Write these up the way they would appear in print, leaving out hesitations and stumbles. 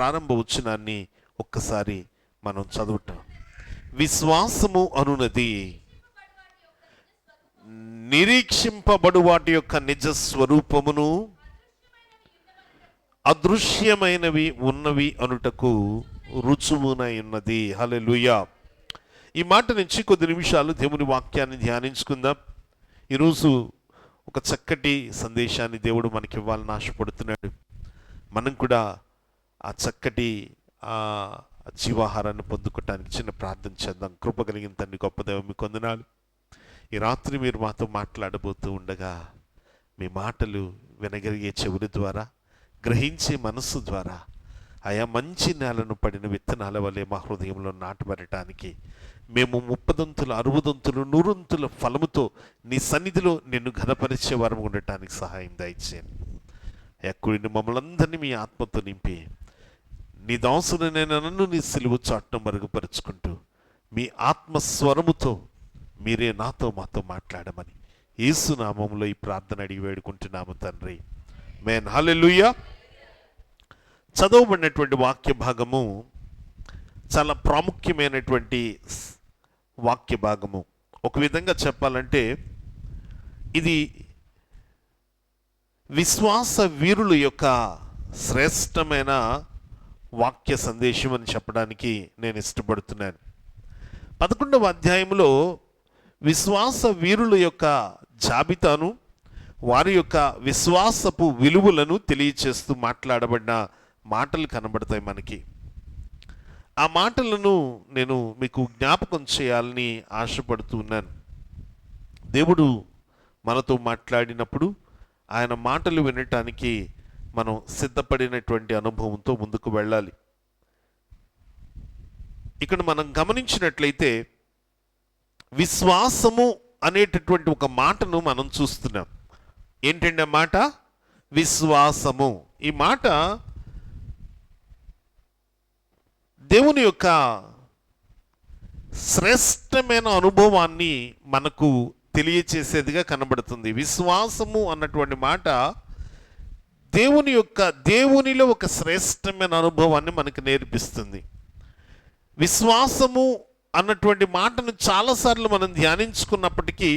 ప్రారంభ వచనాన్ని ఒక్కసారి మనం చదువుతాం. విశ్వాసము అనునది నిరీక్షింపబడు వాటి యొక్క నిజ స్వరూపమును అదృశ్యమైనవి ఉన్నవి అనుటకు రుజువునై ఉన్నది. హల్లెలూయా. ఈ మాట నుంచి కొద్ది నిమిషాలు దేవుని వాక్యాన్ని ధ్యానించుకుందాం. ఈరోజు ఒక చక్కటి సందేశాన్ని దేవుడు మనకి ఇవ్వాలని ఆశపడుతున్నాడు. మనం కూడా ఆ చక్కటి జీవాహారాన్ని పొందుకోవటానికి చిన్న ప్రార్థన చేద్దాం. కృప కలిగిన తండ్రి, గొప్ప దైవం, మీకు వందనాలు. ఈ రాత్రి మీరు మాతో మాట్లాడబోతూ ఉండగా మీ మాటలు వినగలిగే చెవుల ద్వారా, గ్రహించే మనస్సు ద్వారా ఆయా మంచి నేలను పడిన విత్తనాల వలె మా హృదయంలో నాటబడటానికి మేము 30 60 100 ఫలముతో నీ సన్నిధిలో నిన్ను ఘనపరిచే వారం ఉండటానికి సహాయం దయచేయండి. ఎక్కడిని మమ్మల్ని అందరినీ మీ ఆత్మతో నింపి నీ దాసునైన నన్ను నీ సిలువ చాటును మరుగుపరుచుకుంటూ మీ ఆత్మస్వరముతో మీరే నాతో మాతో మాట్లాడమని యేసు నామములో ఈ ప్రార్థన అడిగి వేడుకుంటున్నాము తండ్రి. ఆమేన్. హల్లెలూయా. చదవబడినటువంటి వాక్య భాగము చాలా ప్రాముఖ్యమైనటువంటి వాక్య భాగము. ఒక విధంగా చెప్పాలంటే ఇది విశ్వాస వీరుల యొక్క శ్రేష్టమైన వాక్య సందేశం అని చెప్పడానికి నేను ఇష్టపడుతున్నాను. 11వ అధ్యాయంలో విశ్వాస వీరుల యొక్క జాబితాను, వారి యొక్క విశ్వాసపు విలువలను తెలియచేస్తూ మాట్లాడబడిన మాటలు కనబడతాయి మనకి. ఆ మాటలను నేను మీకు జ్ఞాపకం చేయాలని ఆశపడుతూ ఉన్నాను. దేవుడు మనతో మాట్లాడినప్పుడు ఆయన మాటలు వినటానికి మనం సిద్ధపడినటువంటి అనుభవంతో ముందుకు వెళ్ళాలి. ఇక్కడ మనం గమనించినట్లయితే విశ్వాసము అనేటటువంటి ఒక మాటను మనం చూస్తున్నాం. ఏంటంటే మాట విశ్వాసము. ఈ మాట దేవుని యొక్క శ్రేష్టమైన అనుభవాన్ని మనకు తెలియచేసేదిగా కనబడుతుంది. విశ్వాసము అన్నటువంటి మాట దేవునిలో ఒక శ్రేష్టమైన అనుభవాన్ని మనకు నేర్పిస్తుంది. విశ్వాసము అన్నటువంటి మాటను చాలాసార్లు మనం ధ్యానించుకున్నప్పటికీ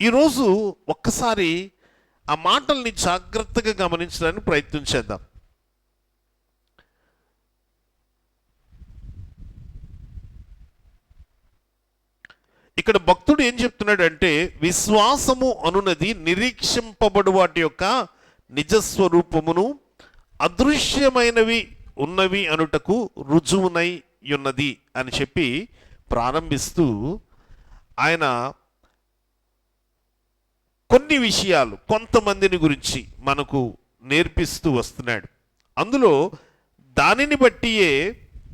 ఈరోజు ఒక్కసారి ఆ మాటల్ని జాగ్రత్తగా గమనించడానికి ప్రయత్నం చేద్దాం. ఇక్కడ భక్తుడు ఏం చెప్తున్నాడంటే, విశ్వాసము అనునది నిరీక్షింపబడు వాటి యొక్క నిజస్వరూపమును అదృశ్యమైనవి ఉన్నవి అనుటకు రుజువునై ఉన్నది అని చెప్పి ప్రారంభిస్తూ ఆయన కొన్ని విషయాలు, కొంతమందిని గురించి మనకు నేర్పిస్తూ వస్తున్నాడు. అందులో దానిని బట్టియే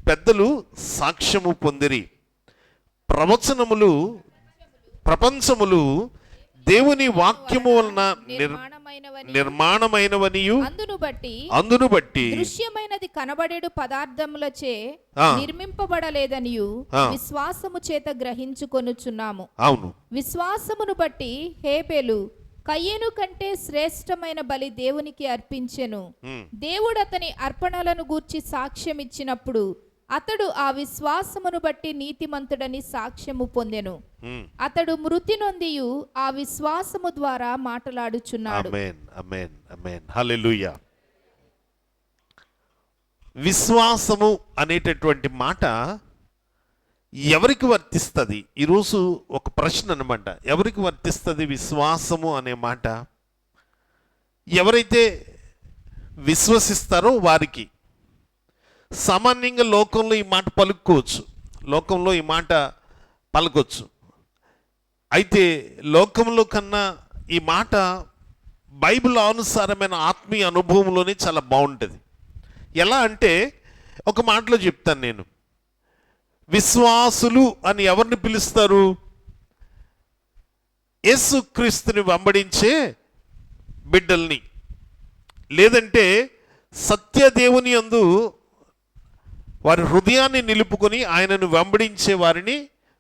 పెద్దలు సాక్ష్యము పొందిరి. ప్రపంచములు దేవుని వాక్యము వలన నిర్మాణమైనవనియు అందును బట్టి దృశ్యమైనది కనబడేడు పదార్థములచే నిర్మింపబడలేదనియు విశ్వాసము చేత గ్రహించుకొనుచున్నాము. అవును. విశ్వాసమును బట్టి హేబెలు కయ్యను కంటే శ్రేష్టమైన బలి దేవునికి అర్పించెను. దేవుడు అతని అర్పణలను గూర్చి సాక్ష్యం ఇచ్చినప్పుడు అతడు ఆ విశ్వాసమును బట్టి నీతిమంతుడని సాక్ష్యము పొందెను. అతడు మృతి నొందియు ఆ విశ్వాసము ద్వారా మాట్లాడుచున్నాడు. ఆమేన్, ఆమేన్, ఆమేన్. హల్లెలూయా. విశ్వాసము అనేటటువంటి మాట ఎవరికి వర్తిస్తుంది? ఈరోజు ఒక ప్రశ్న అన్నమాట. ఎవరికి వర్తిస్తుంది విశ్వాసము అనే మాట? ఎవరైతే విశ్వసిస్తారో వారికి. సామాన్యంగా లోకంలో ఈ మాట పలుకోవచ్చు. అయితే లోకంలో కన్నా ఈ మాట బైబిల్ అనుసారమైన ఆత్మీయ అనుభవంలోనే చాలా బాగుంటుంది. ఎలా అంటే ఒక మాటలో చెప్తాను నేను. విశ్వాసులు అని ఎవరిని పిలుస్తారు? యేసుక్రీస్తుని వెంబడించే బిడ్డల్ని, లేదంటే సత్యదేవుని యందు వారి హృదయాన్ని నిలుపుకొని ఆయనను వెంబడించే వారిని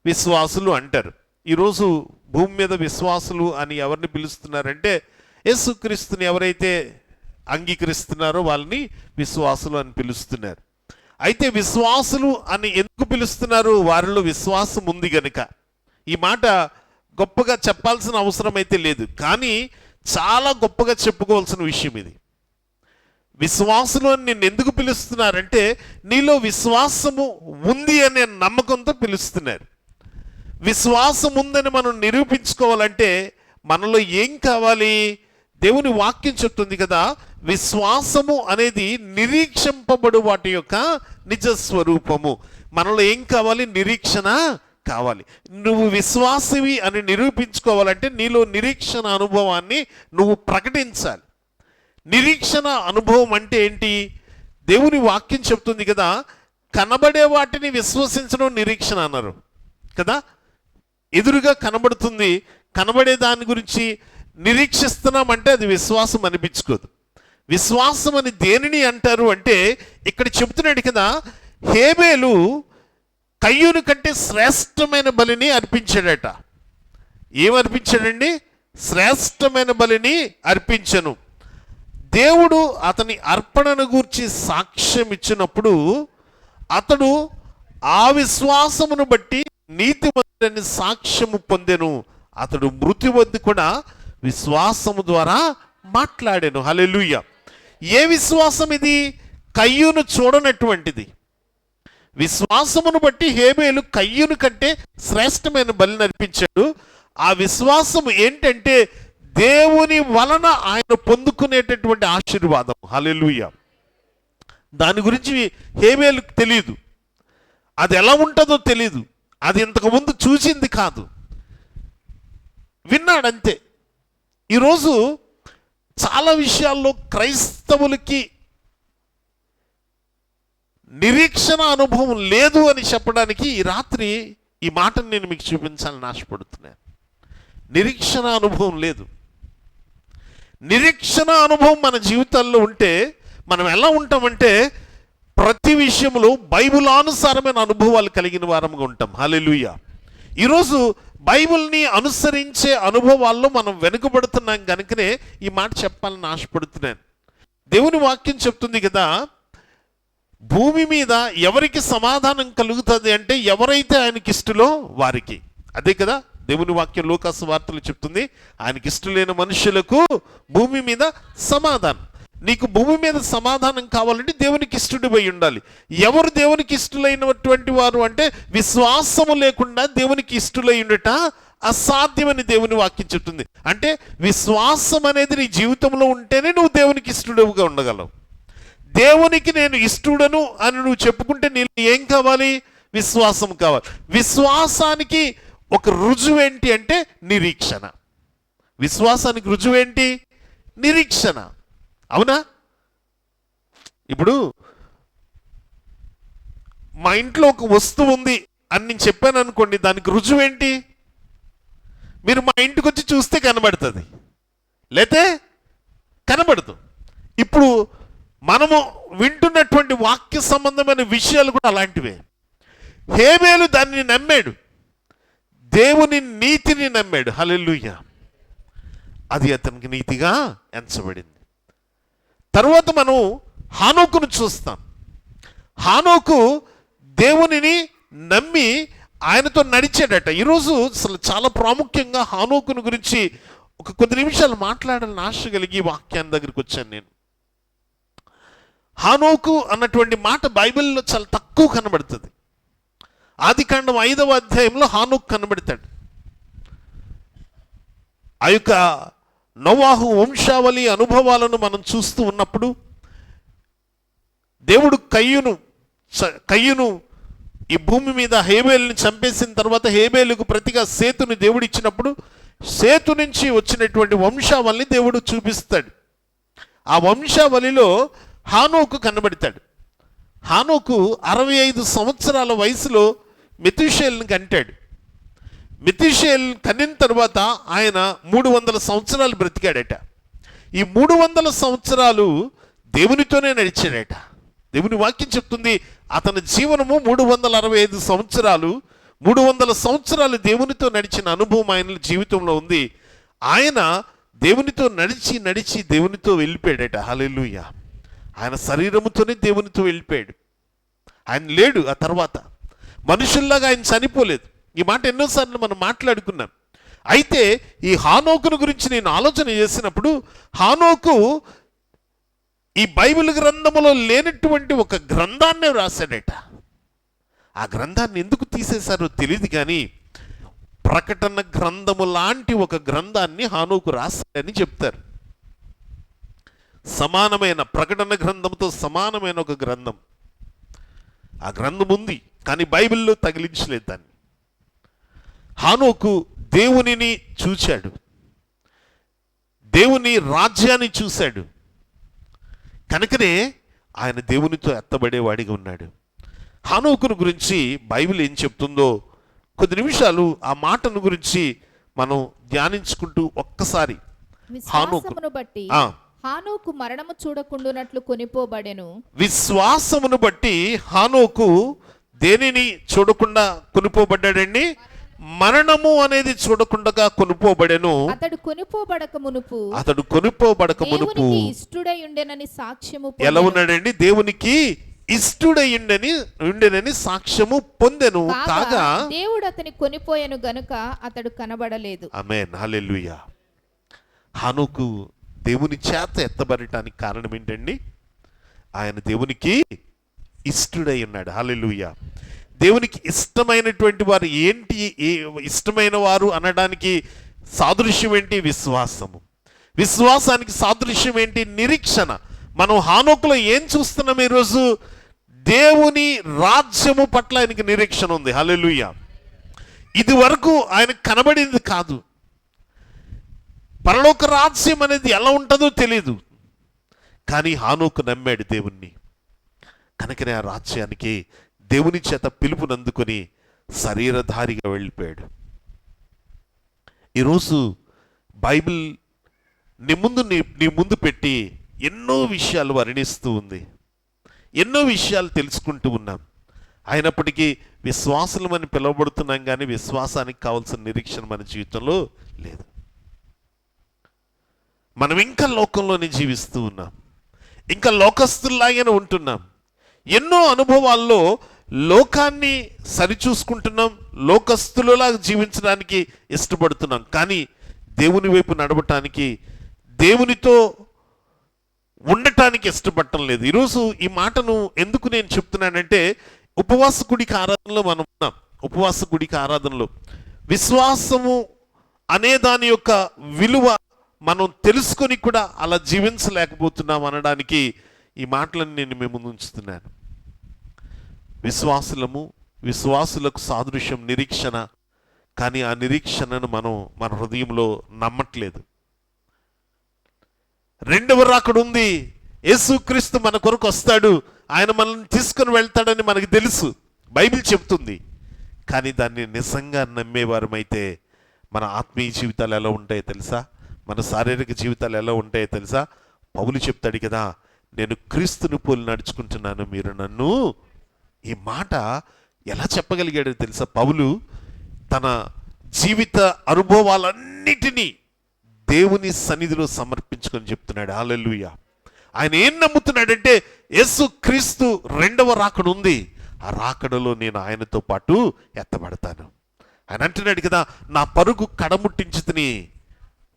విశ్వాసులు అంటారు. ఈరోజు భూమి మీద విశ్వాసులు అని ఎవరిని పిలుస్తున్నారంటే యేసుక్రీస్తుని ఎవరైతే అంగీకరిస్తున్నారో వాళ్ళని విశ్వాసులు అని పిలుస్తున్నారు. అయితే విశ్వాసులు అని ఎందుకు పిలుస్తున్నారు? వారిలో విశ్వాసం ఉంది గనుక. ఈ మాట గొప్పగా చెప్పాల్సిన అవసరం అయితే లేదు, కానీ చాలా గొప్పగా చెప్పుకోవాల్సిన విషయం ఇది. విశ్వాసులు అని నిన్ను ఎందుకు పిలుస్తున్నారంటే నీలో విశ్వాసము ఉంది అనే నమ్మకంతో పిలుస్తున్నారు. విశ్వాసం ఉందని మనం నిరూపించుకోవాలంటే మనలో ఏం కావాలి? దేవుని వాక్యం చెప్తుంది కదా, విశ్వాసము అనేది నిరీక్షింపబడు వాటి యొక్క నిజ స్వరూపము. మనలో ఏం కావాలి? నిరీక్షణ కావాలి. నువ్వు విశ్వాసవి అని నిరూపించుకోవాలంటే నీలో నిరీక్షణ అనుభవాన్ని నువ్వు ప్రకటించాలి. నిరీక్షణ అనుభవం అంటే ఏంటి? దేవుని వాక్యం చెప్తుంది కదా, కనబడే వాటిని విశ్వసించడం నిరీక్షణ అన్నారు కదా. ఎదురుగా కనబడుతుంది, కనబడే దాని గురించి నిరీక్షిస్తున్నామంటే అది విశ్వాసం అనిపించుకోదు. విశ్వాసం అని దేనిని అంటారు అంటే ఇక్కడ చెప్తున్నాడు కదా, హేబేలు కయ్యూను కంటే శ్రేష్టమైన బలిని అర్పించాడట. ఏమర్పించాడండి? శ్రేష్టమైన బలిని అర్పించను. దేవుడు అతని అర్పణను గూర్చి సాక్ష్యం ఇచ్చినప్పుడు అతడు ఆ విశ్వాసమును బట్టి నీతిమంతుడని సాక్ష్యము పొందెను. అతడు మృతి పొంది కూడా విశ్వాసము ద్వారా మాట్లాడాను. హల్లెలూయా. ఏ విశ్వాసం ఇది? కయ్యూను చూడనటువంటిది. విశ్వాసమును బట్టి హేబేలు కయ్యూను కంటే శ్రేష్టమైన బలిని అర్పించాడు. ఆ విశ్వాసం ఏంటంటే దేవుని వలన ఆయన పొందుకునేటటువంటి ఆశీర్వాదం. హల్లెలూయా. దాని గురించి హేబేలుకు తెలియదు, అది ఎలా ఉంటుందో తెలియదు, అది ఇంతకుముందు చూసింది కాదు, విన్నాడంతే. ఈరోజు చాలా విషయాల్లో క్రైస్తవులకి నిరీక్షణ అనుభవం లేదు అని చెప్పడానికి ఈ రాత్రి ఈ మాటను నేను మీకు చూపించాలని ఆశపడుతున్నాను. నిరీక్షణ అనుభవం లేదు. నిరీక్షణ అనుభవం మన జీవితాల్లో ఉంటే మనం ఎలా ఉంటామంటే ప్రతి విషయంలో బైబిలానుసారమైన అనుభవాలు కలిగిన వారంగా ఉంటాం. హల్లెలూయా. ఈరోజు బైబిల్ని అనుసరించే అనుభవాల్లో మనం వెనుకబడుతున్నాం కనుకనే ఈ మాట చెప్పాలని ఆశపడుతున్నాను. దేవుని వాక్యం చెప్తుంది కదా, భూమి మీద ఎవరికి సమాధానం కలుగుతుంది అంటే ఎవరైతే ఆయనకి ఇష్టలో వారికి. అదే కదా దేవుని వాక్యం లూకాసు వార్తలు చెప్తుంది, ఆయనకి ఇష్టలేన మనుషులకు భూమి మీద సమాధానం. నీకు భూమి మీద సమాధానం కావాలంటే దేవునికి ఇష్టడిపై ఉండాలి. ఎవరు దేవునికి ఇష్టలైనటువంటి వారు అంటే విశ్వాసము లేకుండా దేవునికి ఇష్టలై ఉండట అసాధ్యమని దేవుని వాక్యం చెప్తుంది. అంటే విశ్వాసం అనేది నీ జీవితంలో ఉంటేనే నువ్వు దేవునికి ఇష్టడుగా ఉండగలవు. దేవునికి నేను ఇష్టడను అని నువ్వు చెప్పుకుంటే నీకు ఏం కావాలి? విశ్వాసం కావాలి. విశ్వాసానికి ఒక రుజువు ఏంటి అంటే నిరీక్షణ. విశ్వాసానికి రుజువు ఏంటి? నిరీక్షణ. అవునా? ఇప్పుడు మా ఇంట్లో ఒక వస్తువు ఉంది అని నేను చెప్పాను అనుకోండి, దానికి రుజువు ఏంటి? మీరు మా ఇంటికి వచ్చి చూస్తే కనబడుతుంది, లేతే కనబడదు. ఇప్పుడు మనము వింటున్నటువంటి వాక్య సంబంధమైన విషయాలు కూడా అలాంటివే. హేబేలు దాన్ని నమ్మాడు, దేవుని నీతిని నమ్మాడు. హల్లెలూయా. అది అతనికి నీతిగా ఎంచబడింది. తర్వాత మనం హానోకును చూస్తాం. హానోకు దేవునిని నమ్మి ఆయనతో నడిచాడట. ఈరోజు అసలు చాలా ప్రాముఖ్యంగా హానోకును గురించి ఒక కొద్ది నిమిషాలు మాట్లాడాలని ఆశ కలిగి వాక్యాన్ని దగ్గరికి వచ్చాను నేను. హానోకు అన్నటువంటి మాట బైబిల్లో చాలా తక్కువ కనబడుతుంది. ఆదికాండం 5వ అధ్యాయంలో హానోకు కనబడతాడు. ఆ యొక్క నోవాహు వంశావళి అనుభవాలను మనం చూస్తూ ఉన్నప్పుడు దేవుడు కయ్యూను ఈ భూమి మీద హేబేలుని చంపేసిన తర్వాత హేబేలుకు ప్రతిగా సేతుని దేవుడు ఇచ్చినప్పుడు సేతు నుంచి వచ్చినటువంటి వంశావళిని దేవుడు చూపిస్తాడు. ఆ వంశావళిలో హానోకు కనబడతాడు. హానోకు 65 సంవత్సరాల వయసులో మెతూషేలుని కంటాడు. మెతూషేలు కనిన తర్వాత ఆయన 300 సంవత్సరాలు బ్రతికాడట. ఈ 300 సంవత్సరాలు దేవునితోనే నడిచాడట. దేవుని వాక్యం చెప్తుంది అతని జీవనము 365 సంవత్సరాలు. 300 సంవత్సరాలు దేవునితో నడిచిన అనుభవం ఆయన జీవితంలో ఉంది. ఆయన దేవునితో నడిచి నడిచి దేవునితో వెళ్ళిపోయాడట. హల్లెలూయా. ఆయన శరీరముతోనే దేవునితో వెళ్ళిపోయాడు. ఆయన లేడు. ఆ తర్వాత మనుషుల్లాగా ఆయన చనిపోలేదు. ఈ మాట ఎన్నోసార్లు మనం మాట్లాడుకున్నాం. అయితే ఈ హానోకును గురించి నేను ఆలోచన చేసినప్పుడు, హానోకు ఈ బైబిల్ గ్రంథములో లేనటువంటి ఒక గ్రంథాన్నే రాశాడట. ఆ గ్రంథాన్ని ఎందుకు తీసేశారో తెలియదు, కానీ ప్రకటన గ్రంథము లాంటి ఒక గ్రంథాన్ని హానోకు రాశాడని చెప్తారు. సమానమైన, ప్రకటన గ్రంథంతో సమానమైన ఒక గ్రంథం. ఆ గ్రంథం ఉంది, కానీ బైబిల్లో తగిలించలేదు దాన్ని. హానోకు దేవునిని చూశాడు, దేవుని రాజ్యాన్ని చూశాడు, కనుకనే ఆయన దేవునితో ఎత్తబడేవాడిగా ఉన్నాడు. హానోకును గురించి బైబిల్ ఏం చెప్తుందో కొద్ది నిమిషాలు ఆ మాటను గురించి మనం ధ్యానించుకుంటూ ఒక్కసారి. విశ్వాసమును బట్టి హానోకు మరణము చూడకుండునట్లు కొనిపోబడెను. విశ్వాసమును బట్టి హానోకు దేనిని చూడకుండా కొనిపోబడ్డాడండి? మరణము అనేది చూడకుండా కొనుపోబడెను. అతడు కొనుపోబడక మునుపు ఇష్టుడై ఉండెనని సాక్ష్యము ఎలా ఉన్నాడండి? దేవునికి ఇష్టుడై ఉండెనని సాక్ష్యము పొందెను. కాగా దేవుడు అతని కొనిపోయెను గనుక అతడు కనబడలేదు. ఆమేన్, హల్లెలూయా. హానోకు దేవుని చేత ఎత్తబడటానికి కారణం ఏంటండి? ఆయన దేవునికి ఇష్టుడై ఉన్నాడు. హల్లెలూయా. దేవునికి ఇష్టమైనటువంటి వారు ఏంటి? ఇష్టమైన వారు అనడానికి సాదృశ్యం ఏంటి? విశ్వాసము. విశ్వాసానికి సాదృశ్యం ఏంటి? నిరీక్షణ. మనం హానోకులో ఏం చూస్తున్నాం ఈరోజు? దేవుని రాజ్యము పట్ల ఆయనకి నిరీక్షణ ఉంది. హల్లెలూయా. ఇది వరకు ఆయన కనబడింది కాదు. పరలోక రాజ్యం అనేది ఎలా ఉంటుందో తెలియదు, కానీ హానోకు నమ్మాడు దేవుణ్ణి. కనుకనే ఆ రాజ్యానికి దేవుని చేత పిలుపునందుకొని శరీరధారిగా వెళ్ళిపోయాడు. ఈరోజు బైబిల్ నీ ముందు పెట్టి ఎన్నో విషయాలు వర్ణిస్తూ ఉంది, ఎన్నో విషయాలు తెలుసుకుంటూ ఉన్నాం. అయినప్పటికీ విశ్వాసులమని పిలువబడుతున్నాం, కానీ విశ్వాసానికి కావాల్సిన నిరీక్షణ మన జీవితంలో లేదు. మనం ఇంకా లోకంలోనే జీవిస్తూ ఉన్నాం, ఇంకా లోకస్తుల్లాగానే ఉంటున్నాం. ఎన్నో అనుభవాల్లో లోకాన్ని సరిచూసుకుంటున్నాం, లోకస్తులలాగా జీవించడానికి ఇష్టపడుతున్నాం, కానీ దేవుని వైపు నడవటానికి, దేవునితో ఉండటానికి ఇష్టపడటం లేదు. ఈరోజు ఈ మాటను ఎందుకు నేను చెప్తున్నానంటే, ఉపవాస గుడికి ఆరాధనలో మనం ఉన్నాం. ఉపవాస గుడికి ఆరాధనలో విశ్వాసము అనే దాని యొక్క విలువ మనం తెలుసుకొని కూడా అలా జీవించలేకపోతున్నాం అనడానికి ఈ మాటలను నేను మీ ముందు ఉంచుతున్నాను. విశ్వాసులకు సాదృశ్యం నిరీక్షణ, కానీ ఆ నిరీక్షణను మనం మన హృదయంలో నమ్మట్లేదు. రెండవ రాకడ ఉంది. యేసుక్రీస్తు మన కొరకు వస్తాడు, ఆయన మనల్ని తీసుకుని వెళ్తాడని మనకు తెలుసు, బైబిల్ చెప్తుంది. కానీ దాన్ని నిజంగా నమ్మేవారమైతే మన ఆత్మీయ జీవితాలు ఎలా ఉంటాయో తెలుసా? మన శారీరక జీవితాలు ఎలా ఉంటాయో తెలుసా? పౌలు చెప్తాడు కదా, నేను క్రీస్తుని పోలి నడుచుకుంటున్నాను, మీరు నన్ను. ఈ మాట ఎలా చెప్పగలిగాడో తెలుసా? పౌలు తన జీవిత అనుభవాలన్నిటినీ దేవుని సన్నిధిలో సమర్పించుకొని చెప్తున్నాడు. హల్లెలూయా. ఆయన ఏం నమ్ముతున్నాడంటే, యేసు క్రీస్తు రెండవ రాకడ ఉంది, ఆ రాకడలో నేను ఆయనతో పాటు ఎత్తబడతాను. ఆయన అంటున్నాడు కదా, నా పరుగు కడముట్టించుతుని,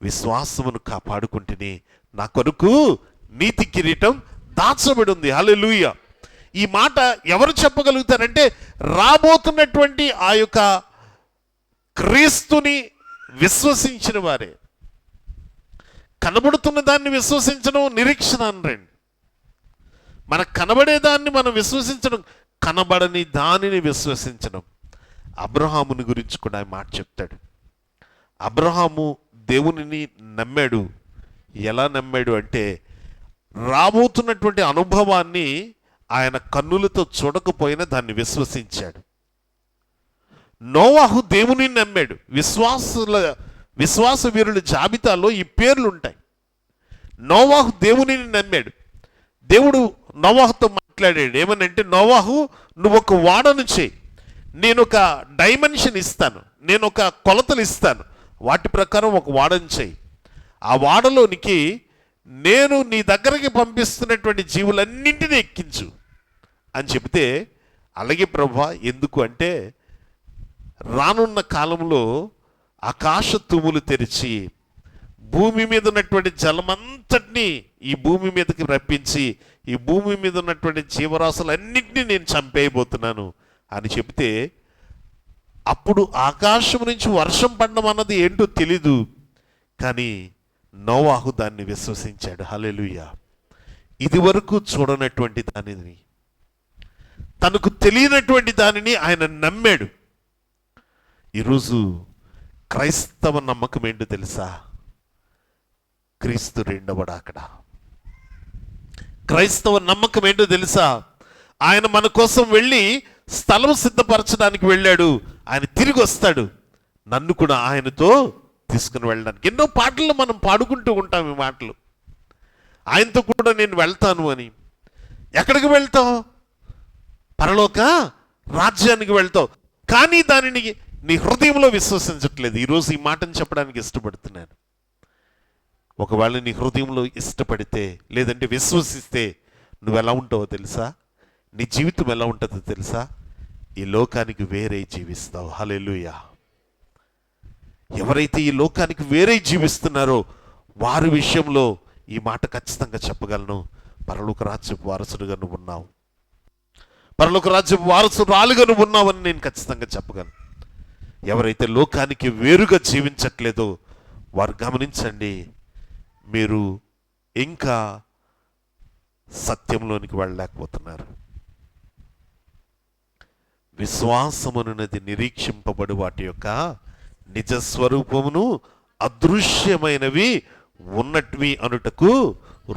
విశ్వాసమును కాపాడుకుంటుని, నా కొరకు నీతి కిరీటం దాచబడి ఉంది. హల్లెలూయా. ఈ మాట ఎవరు చెప్పగలుగుతారంటే, రాబోతున్నటువంటి ఆ యొక్క క్రీస్తుని విశ్వసించిన వారే. కనబడుతున్న దాన్ని విశ్వసించడం నిరీక్షణ అనరండి. మనకు కనబడేదాన్ని మనం విశ్వసించడం, కనబడని దానిని విశ్వసించడం. అబ్రహాముని గురించి కూడా ఆయన మాట చెప్తాడు. అబ్రహాము దేవునిని నమ్మాడు. ఎలా నమ్మాడు అంటే, రాబోతున్నటువంటి అనుభవాన్ని ఆయన కన్నులతో చూడకపోయినా దాన్ని విశ్వసించాడు. నోవాహు దేవుని నమ్మాడు. విశ్వాస వీరుల జాబితాలో ఈ పేర్లు ఉంటాయి. నోవాహు దేవుని నమ్మాడు. దేవుడు నోవాహుతో మాట్లాడాడు. ఏమనంటే, నోవాహు నువ్వు ఒక వాడను చేయి, నేను ఒక డైమెన్షన్ ఇస్తాను, నేను ఒక కొలతలు ఇస్తాను, వాటి ప్రకారం ఒక వాడను చేయి. ఆ వాడలోనికి నేను నీ దగ్గరికి పంపిస్తున్నటువంటి జీవులన్నింటినీ ఎక్కించు అని చెబితే అలాగే ప్రభువా, ఎందుకు అంటే రానున్న కాలంలో ఆకాశ తుములు తెరిచి భూమి మీద ఉన్నటువంటి జలమంతటినీ ఈ భూమి మీదకి రప్పించి ఈ భూమి మీద ఉన్నటువంటి జీవరాశులన్నింటినీ నేను చంపేయబోతున్నాను అని చెప్తే, అప్పుడు ఆకాశం నుంచి వర్షం పడడం అన్నది ఏంటో తెలీదు, కానీ నోవాహు దాన్ని విశ్వసించాడు. హల్లెలూయా. ఇది వరకు చూడనటువంటి దానిని, తనకు తెలియనటువంటి దానిని ఆయన నమ్మాడు. ఈరోజు క్రైస్తవ నమ్మకం ఏంటో తెలుసా? క్రీస్తు రెండవ రాకడ. క్రైస్తవ నమ్మకం ఏంటో తెలుసా? ఆయన మన కోసం వెళ్ళి స్థలం సిద్ధపరచడానికి వెళ్ళాడు. ఆయన తిరిగి వస్తాడు, నన్ను కూడా ఆయనతో తీసుకుని వెళ్ళడానికి. ఎన్నో పాటలు మనం పాడుకుంటూ ఉంటాం ఈ మాటలు. ఆయనతో కూడా నేను వెళ్తాను అని. ఎక్కడికి వెళ్తావు? పరలోక రాజ్యానికి వెళ్తావు. కానీ దానిని నీ హృదయంలో విశ్వసించట్లేదు. ఈరోజు ఈ మాటను చెప్పడానికి ఇష్టపడుతున్నాను. ఒకవేళ నీ హృదయంలో ఇష్టపడితే, లేదంటే విశ్వసిస్తే, నువ్వు ఎలా ఉంటావో తెలుసా? నీ జీవితం ఎలా ఉంటుందో తెలుసా? ఈ లోకానికి వేరే జీవిస్తావు. హల్లెలూయా. ఎవరైతే ఈ లోకానికి వేరే జీవిస్తున్నారో వారి విషయంలో ఈ మాట ఖచ్చితంగా చెప్పగలను. పరలోక రాజ్యపు వారసుడుగా నువ్వు ఉన్నావు, పరలోక రాజ్యపు వారసురాలుగా నువ్వు ఉన్నావని నేను ఖచ్చితంగా చెప్పగలను. ఎవరైతే లోకానికి వేరుగా జీవించట్లేదో వారు గమనించండి, మీరు ఇంకా సత్యంలోనికి వెళ్ళలేకపోతున్నారు. విశ్వాసమునున్నది నిరీక్షింపబడు వాటి యొక్క నిజస్వరూపమును అదృశ్యమైనవి ఉన్నట్వి అనుటకు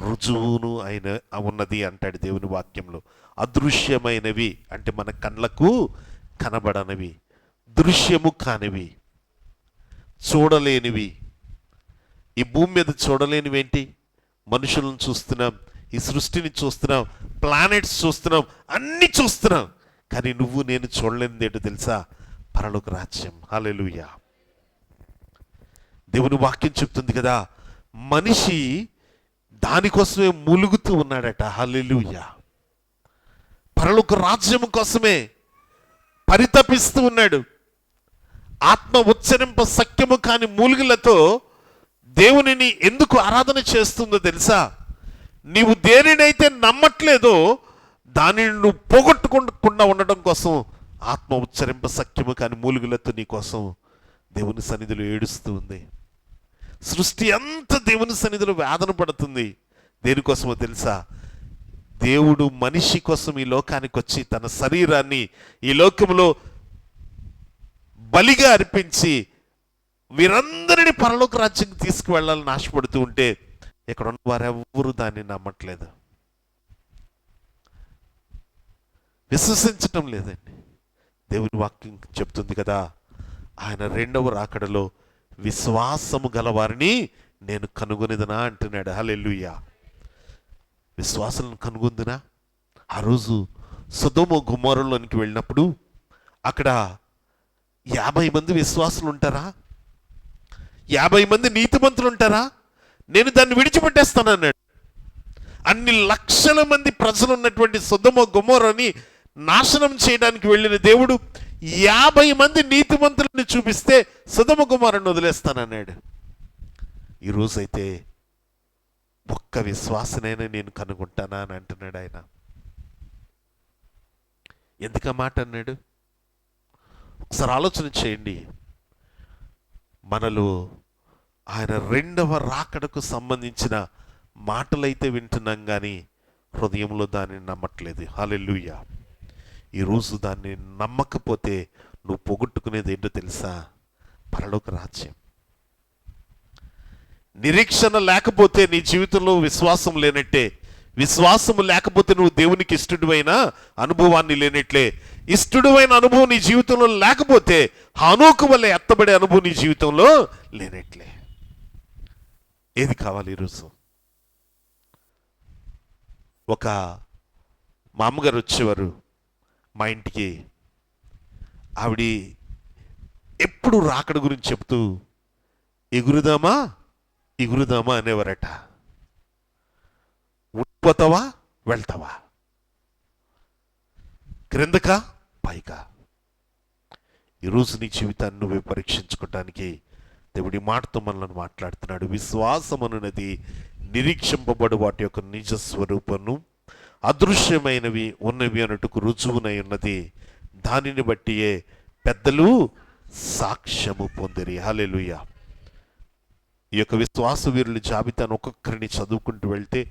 రుజువును అయిన ఉన్నది అంటాడు దేవుని వాక్యంలో. అదృశ్యమైనవి అంటే మన కళ్ళకు కనబడనివి, దృశ్యము కానివి, చూడలేనివి. ఈ భూమి మీద చూడలేనివి ఏంటి? మనుషులను చూస్తున్నాం, ఈ సృష్టిని చూస్తున్నాం, ప్లానెట్స్ చూస్తున్నాం, అన్ని చూస్తున్నాం. కానీ నువ్వు నేను చూడలేనిది ఏంటో తెలుసా? పరలోక రాజ్యం. హల్లెలూయా. దేవుని వాక్యం చెప్తుంది కదా, మనిషి దానికోసమే మూలుగుతూ ఉన్నాడట. హల్లెలూయా. పరలోక రాజ్యం కోసమే పరితపిస్తూ ఉన్నాడు. ఆత్మ ఉచ్చరింప సఖ్యము కాని మూలుగులతో దేవునిని ఎందుకు ఆరాధన చేస్తుందో తెలుసా? నీవు దేనినైతే నమ్మట్లేదో దానిని నువ్వు పోగొట్టుకోకుండా ఉండడం కోసం ఆత్మ ఉచ్చరింప సఖ్యము కాని మూలుగులతో నీ కోసం దేవుని సన్నిధిలో ఏడుస్తూ ఉంది. సృష్టి అంతా దేవుని సన్నిధిలో వేదన పడుతుంది. దేనికోసమో తెలుసా? దేవుడు మనిషి కోసం ఈ లోకానికి వచ్చి తన శరీరాన్ని ఈ లోకంలో బలిగా అర్పించి వీరందరినీ పరలోక రాజ్యానికి తీసుకువెళ్ళాలని ఆశపడుతూ ఉంటే ఇక్కడ ఉన్న వారెవ్వరూ దాన్ని నమ్మట్లేదు, విశ్వసించటం లేదండి. దేవుని వాక్యం చెప్తుంది కదా, ఆయన రెండవ రాకడలో విశ్వాసము గలవారిని నేను కనుగొనిదనా అంటున్నాడు. హల్లెలూయా. విశ్వాసాలను కనుగొందినా? ఆ రోజు సొదొమ గొమొర్రాలోనికి వెళ్ళినప్పుడు అక్కడ 50 మంది విశ్వాసులు ఉంటారా? 50 మంది నీతిమంతులు ఉంటారా? నేను దాన్ని విడిచిపెట్టేస్తాను అన్నాడు. అన్ని లక్షల మంది ప్రజలు ఉన్నటువంటి సొదొమ గొమొర్రాని నాశనం చేయడానికి వెళ్ళిన దేవుడు 50 మంది నీతిమంతులను చూపిస్తే సొదొమ గొమొర్రాను వదిలేస్తానన్నాడు. ఈరోజైతే ఒక్క విశ్వాసనైనా నేను కనుగొంటానా అని అంటున్నాడు ఆయన. ఎందుకు మాట అన్నాడు? ఒకసారి ఆలోచన చేయండి. మనలో ఆయన రెండవ రాకడకు సంబంధించిన మాటలైతే వింటున్నాం కానీ హృదయంలో దాన్ని నమ్మట్లేదు. హల్లెలూయా. ఈరోజు దాన్ని నమ్మకపోతే నువ్వు పోగొట్టుకునేది ఏంటో తెలుసా? పరలోక రాజ్యం. నిరీక్షణ లేకపోతే నీ జీవితంలో విశ్వాసం లేనట్టే. విశ్వాసము లేకపోతే నువ్వు దేవునికి ఇష్టడువైన అనుభవాన్ని లేనట్లే. ఇష్టడువైన అనుభవం నీ జీవితంలో లేకపోతే హనోకు వల్లే ఎత్తబడే అనుభవం నీ జీవితంలో లేనట్లే. ఏది కావాలి ఈరోజు? ఒక మా అమ్మగారు వచ్చేవారు మా ఇంటికి. ఆవిడ ఎప్పుడు రాకడ గురించి చెప్తూ ఎగురుదామా ఎగురుదామా అనేవారట. ఉండిపోతావా వెళ్తావా, క్రిందకా పైగా. ఈరోజు నీ జీవితాన్ని నువ్వే పరీక్షించుకోవటానికి దేవుడి మాటతో మనల్ని మాట్లాడుతున్నాడు. విశ్వాసం అనున్నది నిరీక్షింపబడు వాటి యొక్క నిజ స్వరూపను, అదృశ్యమైనవి ఉన్నవి అన్నట్టుకు రుజువునై ఉన్నది. దానిని బట్టియే పెద్దలు సాక్ష్యము పొందిరి. హల్లెలూయా. ఈ యొక్క విశ్వాస వీరుల జాబితాను ఒక్కొక్కరిని చదువుకుంటూ వెళ్తే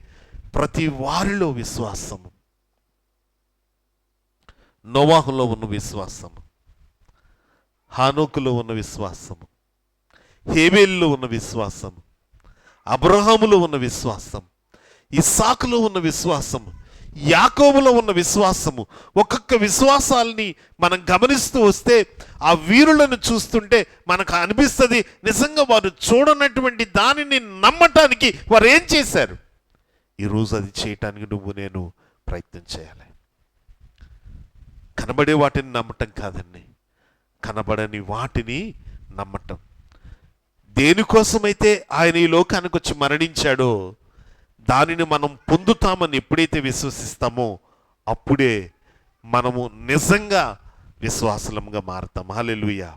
ప్రతి వారిలో విశ్వాసము. నోవాహులో ఉన్న విశ్వాసము, హానోకులో ఉన్న విశ్వాసము, హేబేలులో ఉన్న విశ్వాసము, అబ్రహాములో ఉన్న విశ్వాసం, ఇస్సాకులో ఉన్న విశ్వాసము, యాకోబులో ఉన్న విశ్వాసము. ఒక్కొక్క విశ్వాసాలని మనం గమనిస్తూ వస్తే ఆ వీరులను చూస్తుంటే మనకు అనిపిస్తుంది నిజంగా వారు చూడనటువంటి దానిని నమ్మటానికి వారు ఏం చేశారు. ఈరోజు అది చేయటానికి నువ్వు నేను ప్రయత్నం చేయాలి. కనబడే వాటిని నమ్మటం కాదండి, కనబడని వాటిని నమ్మటం. దేనికోసమైతే ఆయన ఈ లోకానికి వచ్చి మరణించాడో దానిని మనం పొందుతామని ఎప్పుడైతే విశ్వసిస్తామో అప్పుడే మనము నిజంగా విశ్వాసలంగా మారుతాం. హల్లెలూయా.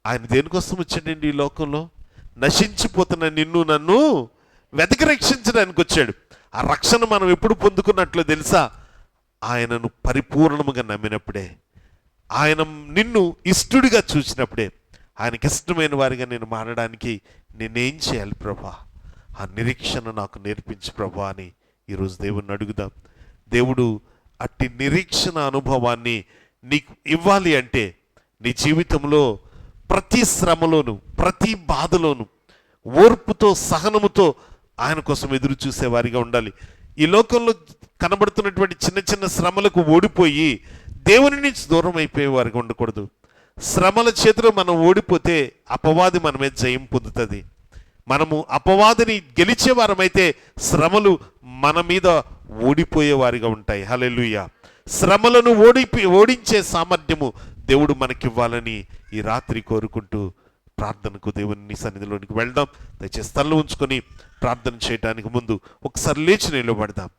ఆయన దేనికోసం వచ్చాడండి ఈ లోకంలో? నశించిపోతున్న నిన్ను నన్ను వెతికి రక్షించడానికి వచ్చాడు. ఆ రక్షణ మనం ఎప్పుడు పొందుకున్నట్లు తెలుసా? ఆయనను పరిపూర్ణముగా నమ్మినప్పుడే, ఆయన నిన్ను ఇష్టడిగా చూసినప్పుడే. ఆయనకి ఇష్టమైన వారిగా నేను మారడానికి నేనేం చేయాలి ప్రభా? ఆ నిరీక్షణ నాకు నేర్పించు ప్రభా అని ఈరోజు దేవుణ్ణి అడుగుదాం. దేవుడు అట్టి నిరీక్షణ అనుభవాన్ని నీకు ఇవ్వాలి అంటే నీ జీవితంలో ప్రతి శ్రమలోను, ప్రతి బాధలోను ఓర్పుతో, సహనముతో ఆయన కోసం ఎదురు చూసేవారిగా ఉండాలి. ఈ లోకంలో కనబడుతున్నటువంటి చిన్న చిన్న శ్రమలకు ఓడిపోయి దేవుని నుంచి దూరం అయిపోయేవారిగా ఉండకూడదు. శ్రమల చేతిలో మనం ఓడిపోతే అపవాది మన మీద జయం పొందుతుంది. మనము అపవాదిని గెలిచేవారమైతే శ్రమలు మన మీద ఓడిపోయేవారిగా ఉంటాయి. హల్లెలూయా. శ్రమలను ఓడించే సామర్థ్యము దేవుడు మనకివ్వాలని ఈ రాత్రి కోరుకుంటూ ప్రార్థనకు దేవుని సన్నిధిలోనికి వెళ్దాం. దయచేసి తల ఉంచుకొని ప్రార్థన చేయడానికి ముందు ఒకసారి లేచి నిలబడదాం.